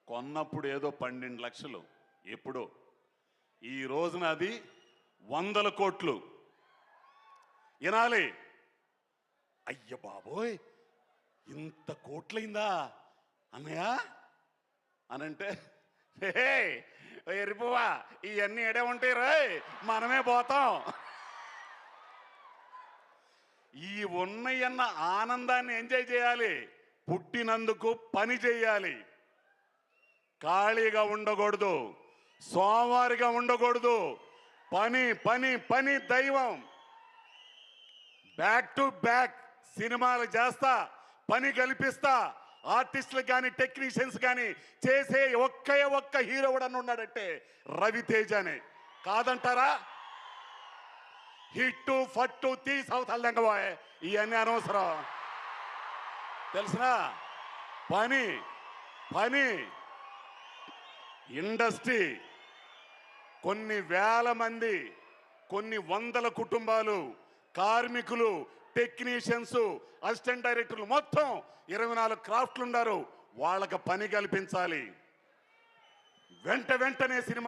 కొన్నప్పుడు ఏదో 12 లక్షలు, ఎప్పుడో. ఈ రోజున అది 100 కోట్లు. వినాలి. అయ్య బాబోయ్, ఇంత కోట్లయిందా అన్నయ్య అనంటే, హే ఎరిపోవా, ఇవన్నీ ఎడే ఉంటాయి రాయ్, మనమే పోతాం. ఈ ఉన్నయన్న ఆనందాన్ని ఎంజాయ్ చేయాలి. పుట్టినందుకు పని చేయాలి. ఖాళీగా ఉండకూడదు, సోమవారిగా ఉండకూడదు. పని పని పని దైవం. బ్యాక్ టు బ్యాక్ సినిమాలు చేస్తా, పని కల్పిస్తా. ఆర్టిస్టులకు కానీ టెక్నీషియన్స్ కానీ చేసే ఒక్క హీరో కూడా ఉన్నాడంటే రవితేజనే. కాదంటారా? హిట్టు ఫట్టు తీసవుతాం పోయే, ఇవన్నీ అనవసరం. తెలిసినా పని పని. ఇండస్ట్రీ కొన్ని వేల మంది, కొన్ని వందల కుటుంబాలు, కార్మికులు, టెక్నీషియన్స్, అసిస్టెంట్ డైరెక్టర్లు, మొత్తం 24 క్రాఫ్ట్లు ఉన్నారు. వాళ్ళకి పని కల్పించాలి. వెంటనే సినిమా